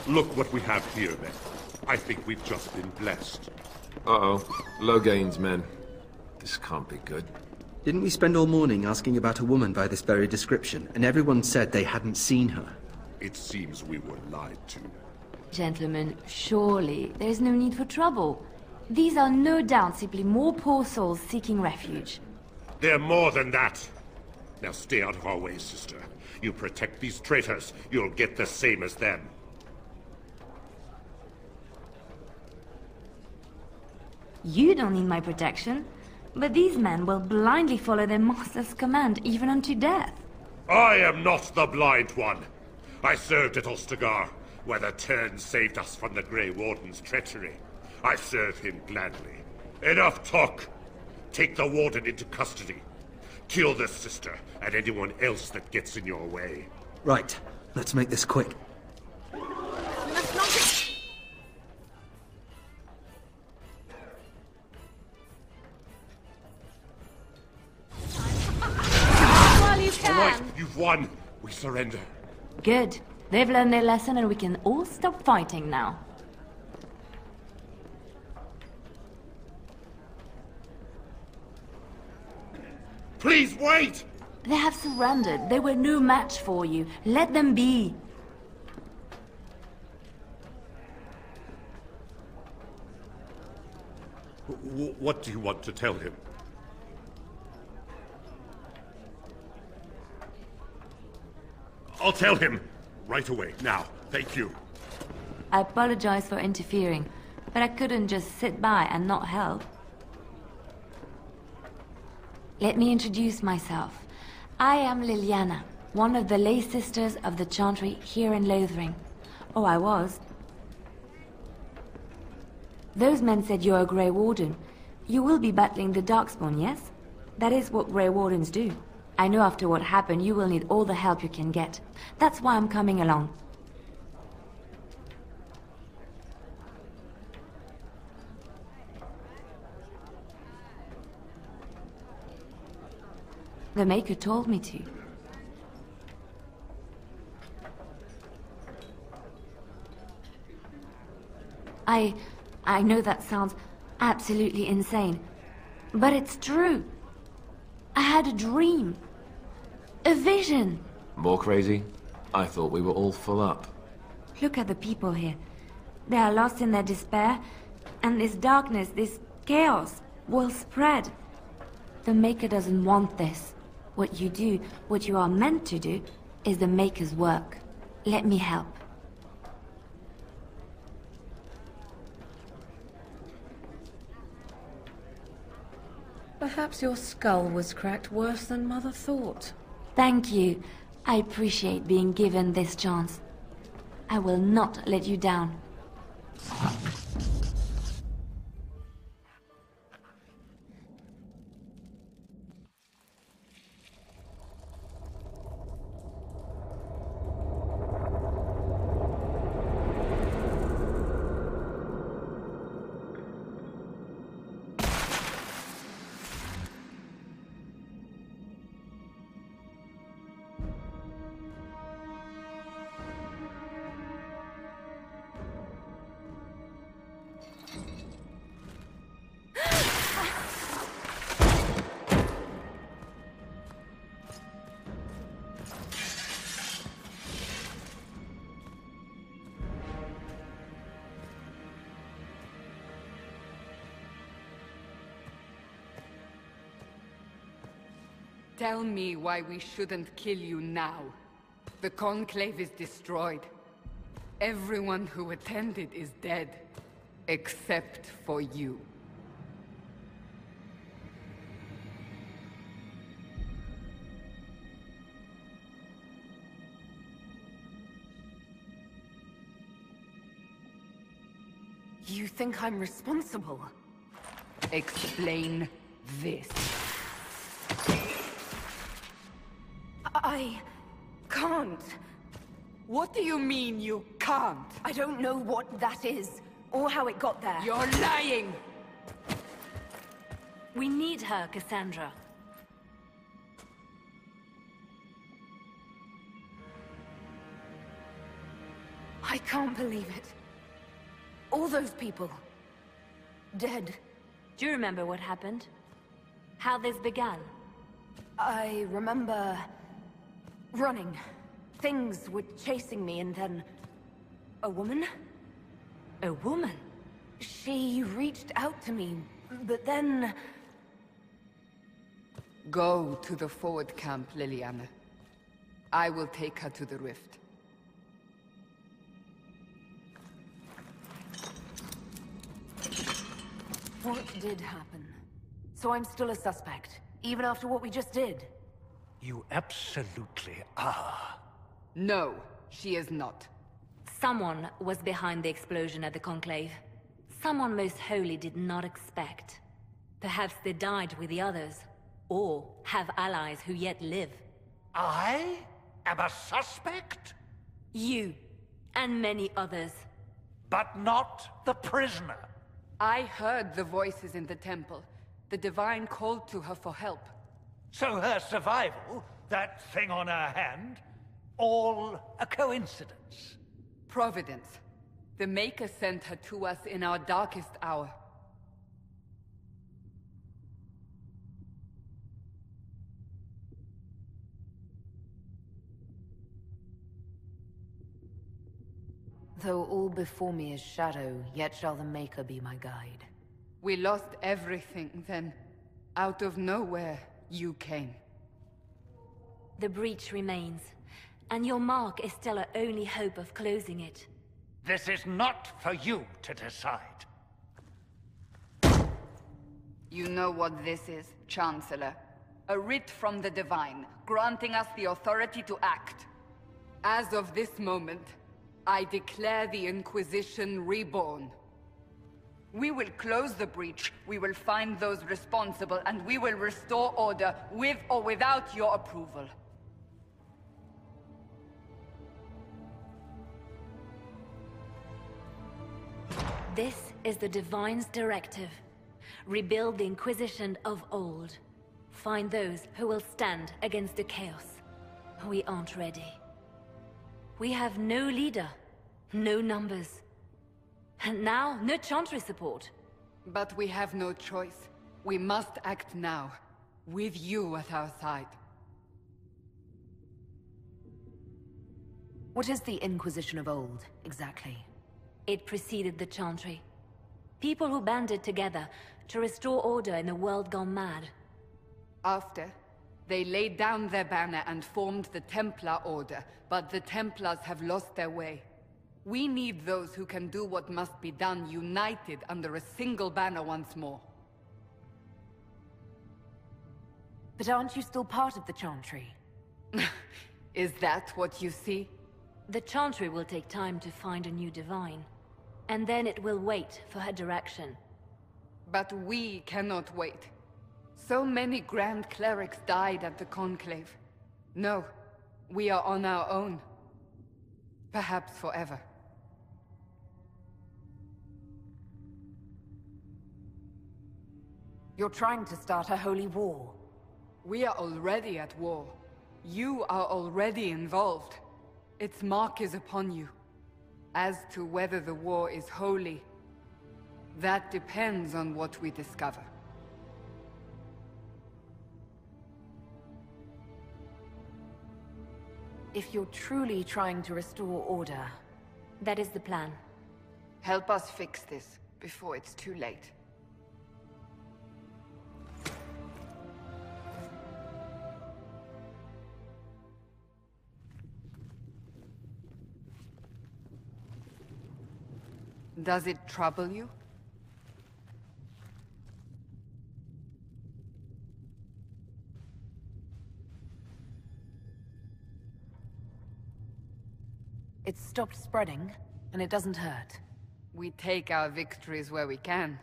Look what we have here, then. I think we've just been blessed. Uh-oh. Low gains, men. This can't be good. Didn't we spend all morning asking about a woman by this very description, and everyone said they hadn't seen her? It seems we were lied to. Gentlemen, surely there's no need for trouble. These are no doubt simply more poor souls seeking refuge. They're more than that. Now stay out of our way, sister. You protect these traitors, you'll get the same as them. You don't need my protection, but these men will blindly follow their master's command, even unto death. I am not the blind one. I served at Ostagar, where the Turn saved us from the Grey Warden's treachery. I serve him gladly. Enough talk! Take the Warden into custody. Kill this sister, and anyone else that gets in your way. Right. Let's make this quick. Let's not... While you can. All right, you've won. We surrender. Good. They've learned their lesson and we can all stop fighting now. Please wait! They have surrendered. They were no match for you. Let them be. What do you want to tell him? I'll tell him! Right away, now. Thank you. I apologize for interfering, but I couldn't just sit by and not help. Let me introduce myself. I am Leliana, one of the lay sisters of the Chantry here in Lothering. Oh, I was. Those men said you're a Grey Warden. You will be battling the Darkspawn, yes? That is what Grey Wardens do. I know after what happened, you will need all the help you can get. That's why I'm coming along. The Maker told me to. I know that sounds absolutely insane, but it's true. I had a dream. A vision. More crazy? I thought we were all full up. Look at the people here. They are lost in their despair, and this darkness, this chaos, will spread. The Maker doesn't want this. What you do, what you are meant to do, is the Maker's work. Let me help. Perhaps your skull was cracked worse than Mother thought. Thank you. I appreciate being given this chance. I will not let you down. Tell me why we shouldn't kill you now. The Conclave is destroyed. Everyone who attended is dead. Except for you. You think I'm responsible? Explain this. I can't. What do you mean you can't? I don't know what that is, or how it got there. You're lying! We need her, Cassandra. I can't believe it. All those people... dead. Do you remember what happened? How this began? I remember... running. Things were chasing me and then... a woman? A woman? She reached out to me, but then... Go to the forward camp, Leliana. I will take her to the rift. What did happen? So I'm still a suspect, even after what we just did? You absolutely are. No, she is not. Someone was behind the explosion at the Conclave. Someone most holy did not expect. Perhaps they died with the others, or have allies who yet live. I am a suspect? You, and many others. But not the prisoner. I heard the voices in the temple. The Divine called to her for help. So her survival, that thing on her hand, all a coincidence. Providence. The Maker sent her to us in our darkest hour. Though all before me is shadow, yet shall the Maker be my guide. We lost everything then. Out of nowhere, you came. The breach remains, and your mark is still our only hope of closing it. This is not for you to decide. You know what this is, Chancellor. A writ from the Divine, granting us the authority to act. As of this moment, I declare the Inquisition reborn. We will close the breach, we will find those responsible, and we will restore order with or without your approval. This is the Divine's directive. Rebuild the Inquisition of old. Find those who will stand against the chaos. We aren't ready. We have no leader, no numbers. And now, no Chantry support. But we have no choice. We must act now, with you at our side. What is the Inquisition of old, exactly? It preceded the Chantry. People who banded together to restore order in a world gone mad. After, they laid down their banner and formed the Templar Order, but the Templars have lost their way. We need those who can do what must be done united under a single banner once more. But aren't you still part of the Chantry? Is that what you see? The Chantry will take time to find a new Divine. And then it will wait for her direction. But we cannot wait. So many Grand Clerics died at the Conclave. No, we are on our own. Perhaps forever. You're trying to start a holy war. We are already at war. You are already involved. Its mark is upon you. As to whether the war is holy, that depends on what we discover. If you're truly trying to restore order... That is the plan. Help us fix this, before it's too late. Does it trouble you? It's stopped spreading, and it doesn't hurt. We take our victories where we can.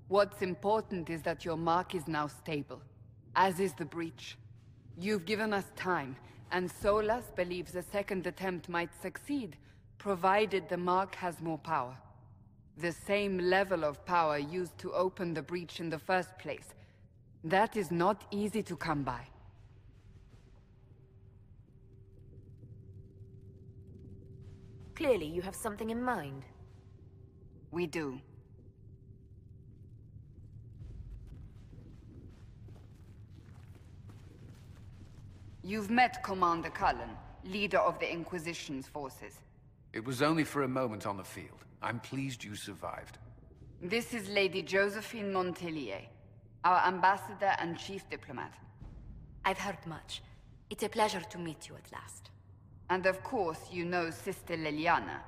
What's important is that your mark is now stable, as is the breach. You've given us time, and Solas believes a second attempt might succeed, provided the mark has more power. The same level of power used to open the breach in the first place. That is not easy to come by. Clearly you have something in mind. We do. You've met Commander Cullen, leader of the Inquisition's forces. It was only for a moment on the field. I'm pleased you survived. This is Lady Josephine Montelier, our ambassador and chief diplomat. I've heard much. It's a pleasure to meet you at last. And of course, you know Sister Leliana.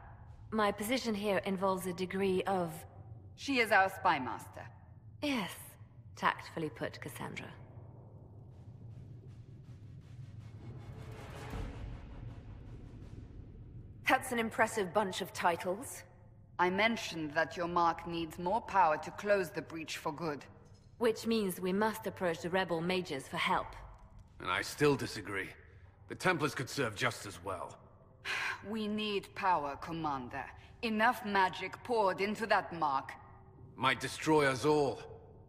My position here involves a degree of... She is our spy master. Yes, tactfully put, Cassandra. That's an impressive bunch of titles. I mentioned that your mark needs more power to close the breach for good. Which means we must approach the rebel mages for help. And I still disagree. The Templars could serve just as well. We need power, Commander. Enough magic poured into that mark. Might destroy us all.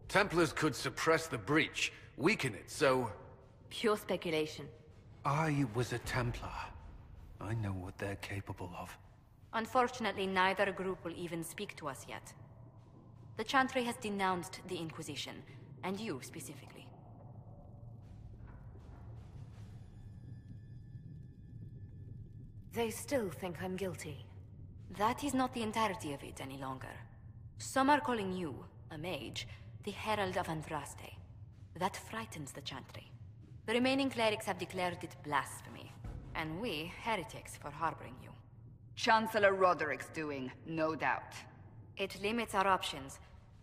Templars could suppress the breach, weaken it, so... Pure speculation. I was a Templar. I know what they're capable of. Unfortunately, neither group will even speak to us yet. The Chantry has denounced the Inquisition, and you specifically. They still think I'm guilty. That is not the entirety of it any longer. Some are calling you, a mage, the Herald of Andraste. That frightens the Chantry. The remaining clerics have declared it blasphemy, and we, heretics, for harboring you. Chancellor Roderick's doing, no doubt. It limits our options.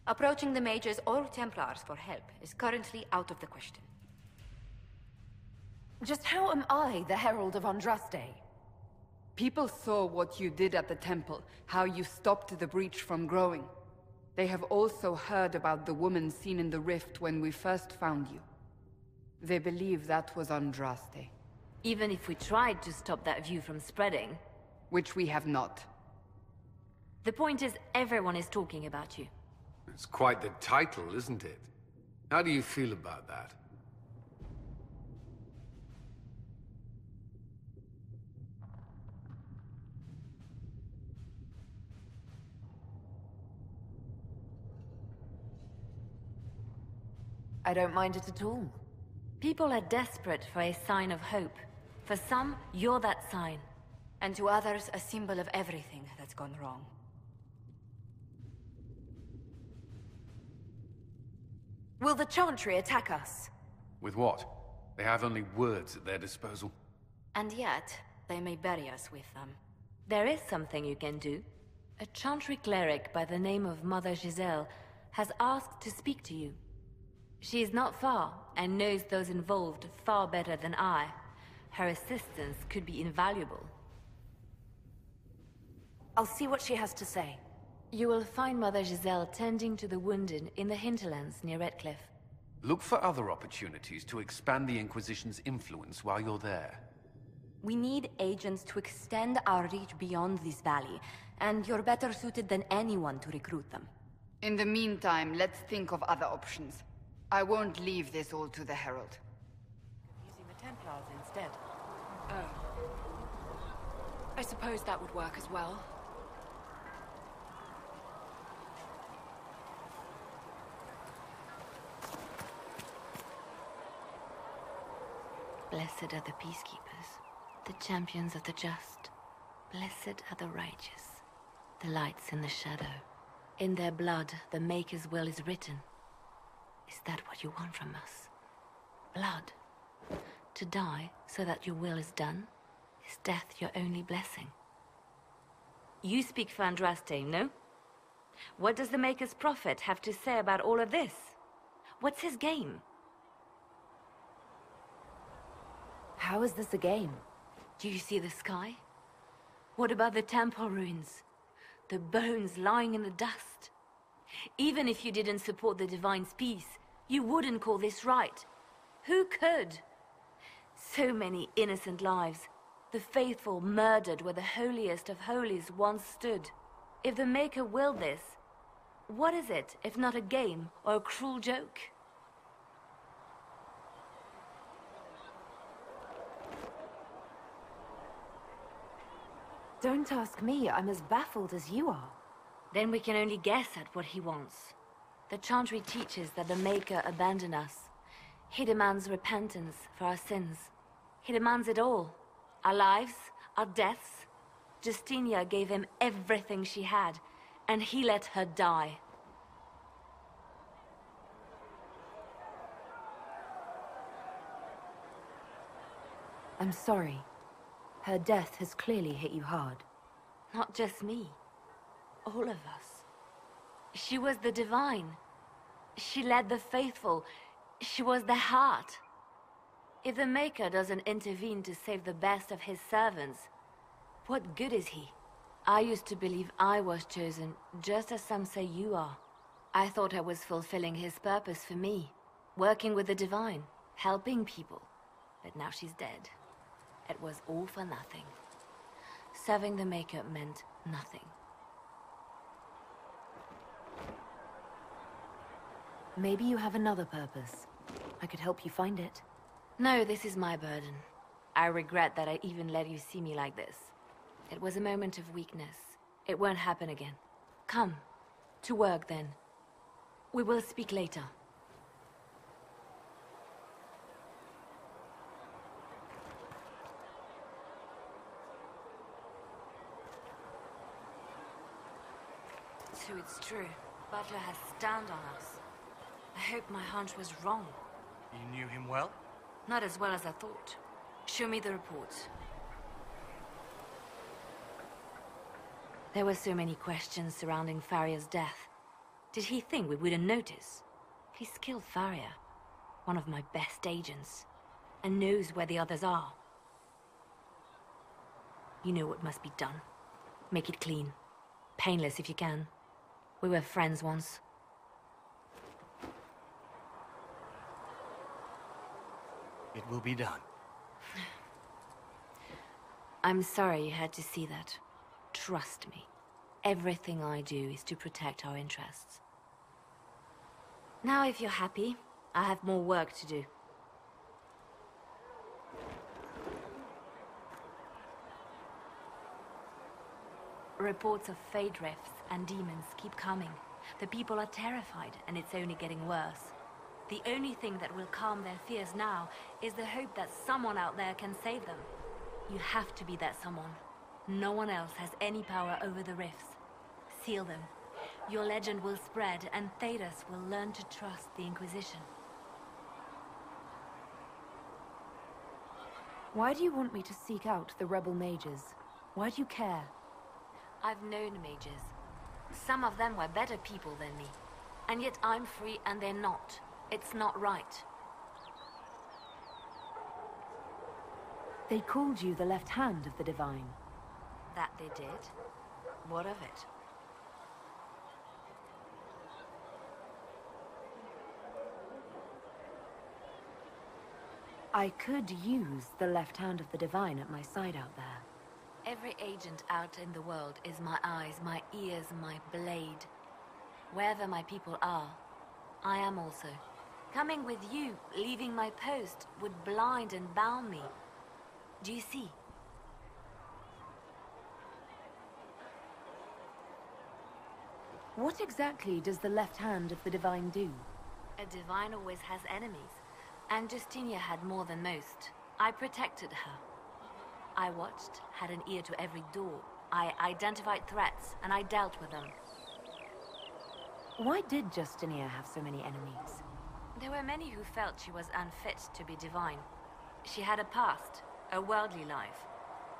Approaching the mages or Templars for help is currently out of the question. Just how am I the Herald of Andraste? People saw what you did at the temple, how you stopped the breach from growing. They have also heard about the woman seen in the rift when we first found you. They believe that was Andraste. Even if we tried to stop that view from spreading... Which we have not. The point is, everyone is talking about you. It's quite the title, isn't it? How do you feel about that? I don't mind it at all. People are desperate for a sign of hope. For some, you're that sign. And to others, a symbol of everything that's gone wrong. Will the Chantry attack us? With what? They have only words at their disposal. And yet, they may bury us with them. There is something you can do. A Chantry cleric by the name of Mother Giselle has asked to speak to you. She is not far, and knows those involved far better than I. Her assistance could be invaluable. I'll see what she has to say. You will find Mother Giselle tending to the wounded in the hinterlands near Redcliffe. Look for other opportunities to expand the Inquisition's influence while you're there. We need agents to extend our reach beyond this valley, and you're better suited than anyone to recruit them. In the meantime, let's think of other options. I won't leave this all to the Herald. Using the Templars instead. Oh. I suppose that would work as well. Blessed are the peacekeepers, the champions of the just. Blessed are the righteous, the lights in the shadow. In their blood, the Maker's will is written. Is that what you want from us? Blood? To die so that your will is done? Is death your only blessing? You speak for Andraste, no? What does the Maker's prophet have to say about all of this? What's his game? How is this a game? Do you see the sky? What about the temple ruins? The bones lying in the dust? Even if you didn't support the Divine's peace, you wouldn't call this right. Who could? So many innocent lives. The faithful murdered where the holiest of holies once stood. If the Maker willed this, what is it if not a game or a cruel joke? Don't ask me. I'm as baffled as you are. Then we can only guess at what he wants. The Chantry teaches that the Maker abandoned us. He demands repentance for our sins. He demands it all. Our lives, our deaths. Justinia gave him everything she had, and he let her die. I'm sorry. Her death has clearly hit you hard. Not just me. All of us. She was the divine. She led the faithful. She was the heart. If the Maker doesn't intervene to save the best of his servants, what good is he? I used to believe I was chosen, just as some say you are. I thought I was fulfilling his purpose for me, working with the divine, helping people. But now she's dead. It was all for nothing. Serving the Maker meant nothing. Maybe you have another purpose. I could help you find it. No, this is my burden. I regret that I even let you see me like this. It was a moment of weakness. It won't happen again. Come. To work, then. We will speak later. So it's true. Butler has stand on us. I hope my hunch was wrong. You knew him well? Not as well as I thought. Show me the reports. There were so many questions surrounding Farria's death. Did he think we wouldn't notice? He's killed Farria, one of my best agents, and knows where the others are. You know what must be done. Make it clean. Painless if you can. We were friends once. It will be done. I'm sorry you had to see that. Trust me. Everything I do is to protect our interests. Now, if you're happy, I have more work to do. Reports of fade rifts and demons keep coming. The people are terrified, and it's only getting worse. The only thing that will calm their fears now is the hope that someone out there can save them. You have to be that someone. No one else has any power over the rifts. Seal them. Your legend will spread, and Thedas will learn to trust the Inquisition. Why do you want me to seek out the rebel mages? Why do you care? I've known mages. Some of them were better people than me. And yet I'm free and they're not. It's not right. They called you the left hand of the Divine. That they did? What of it? I could use the left hand of the Divine at my side out there. Every agent out in the world is my eyes, my ears, my blade. Wherever my people are, I am also. Coming with you, leaving my post, would blind and bound me. Do you see? What exactly does the left hand of the Divine do? A divine always has enemies, and Justinia had more than most. I protected her. I watched, had an ear to every door. I identified threats, and I dealt with them. Why did Justinia have so many enemies? There were many who felt she was unfit to be divine. She had a past, a worldly life.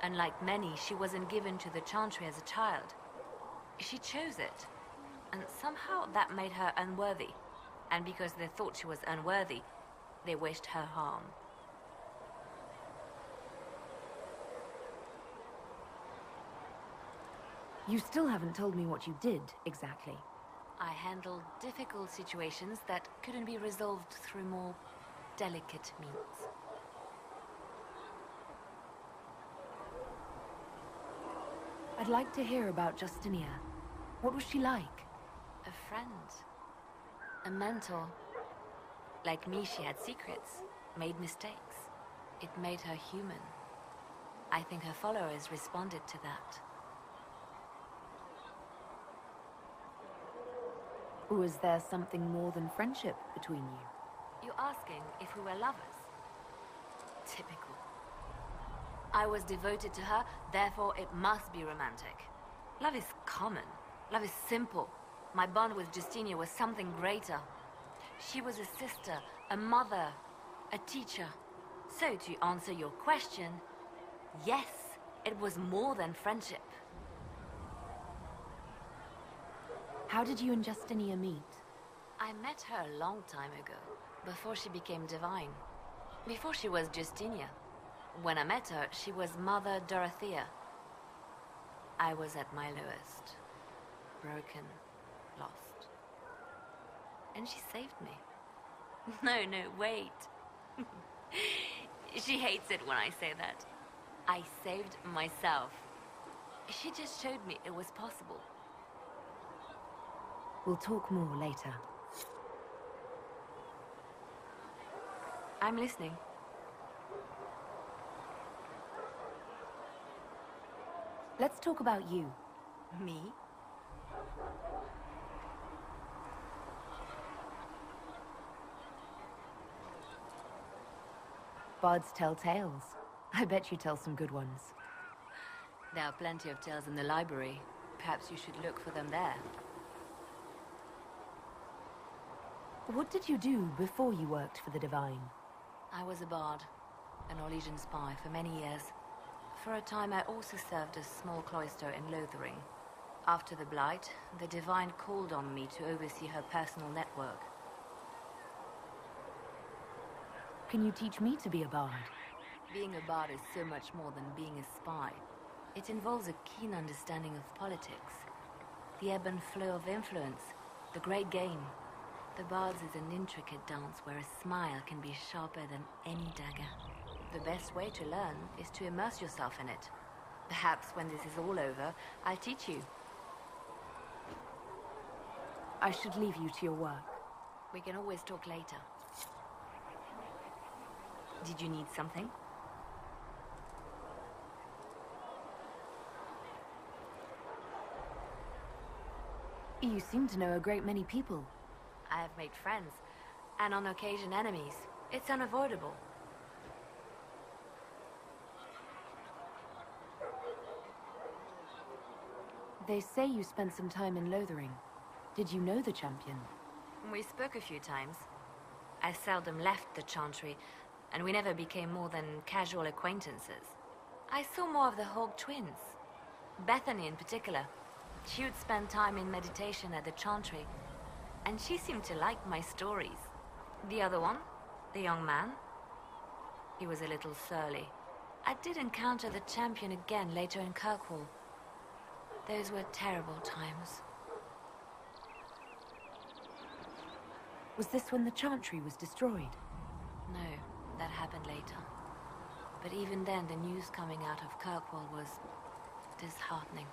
Unlike many, she wasn't given to the Chantry as a child. She chose it, and somehow that made her unworthy. And because they thought she was unworthy, they wished her harm. You still haven't told me what you did, exactly. I handled difficult situations that couldn't be resolved through more delicate means. I'd like to hear about Justinia. What was she like? A friend. A mentor. Like me, she had secrets, made mistakes. It made her human. I think her followers responded to that. Was there something more than friendship between you? You're asking if we were lovers? Typical. I was devoted to her, therefore it must be romantic. Love is common. Love is simple. My bond with Justinia was something greater. She was a sister, a mother, a teacher. So to answer your question, yes, it was more than friendship. How did you and Justinia meet? I met her a long time ago, before she became divine. Before she was Justinia. When I met her, she was Mother Dorothea. I was at my lowest. Broken, lost. And she saved me. No, wait. She hates it when I say that. I saved myself. She just showed me it was possible. We'll talk more later. I'm listening. Let's talk about you. Me? Bards tell tales. I bet you tell some good ones. There are plenty of tales in the library. Perhaps you should look for them there. What did you do before you worked for the Divine? I was a bard, an Orlesian spy for many years. For a time I also served a small cloister in Lothering. After the Blight, the Divine called on me to oversee her personal network. Can you teach me to be a bard? Being a bard is so much more than being a spy. It involves a keen understanding of politics, the ebb and flow of influence, the great game. The bard's is an intricate dance where a smile can be sharper than any dagger. The best way to learn is to immerse yourself in it. Perhaps when this is all over, I'll teach you. I should leave you to your work. We can always talk later. Did you need something? You seem to know a great many people. I have made friends, and on occasion enemies. It's unavoidable. They say you spent some time in Lothering. Did you know the champion? We spoke a few times. I seldom left the Chantry, and we never became more than casual acquaintances. I saw more of the Hawk twins. Bethany in particular. She would spend time in meditation at the Chantry, and she seemed to like my stories. The other one, the young man, he was a little surly. I did encounter the champion again later in Kirkwall. Those were terrible times. Was this when the Chantry was destroyed? No, that happened later. But even then, the news coming out of Kirkwall was disheartening.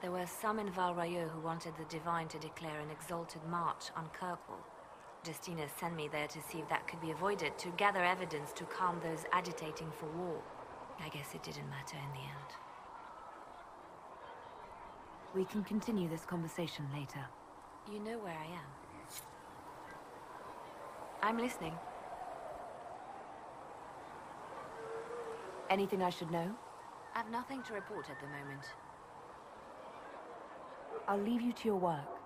There were some in Val Rayeau who wanted the Divine to declare an exalted march on Kirkwall. Justina sent me there to see if that could be avoided, to gather evidence to calm those agitating for war. I guess it didn't matter in the end. We can continue this conversation later. You know where I am. I'm listening. Anything I should know? I've nothing to report at the moment. I'll leave you to your work.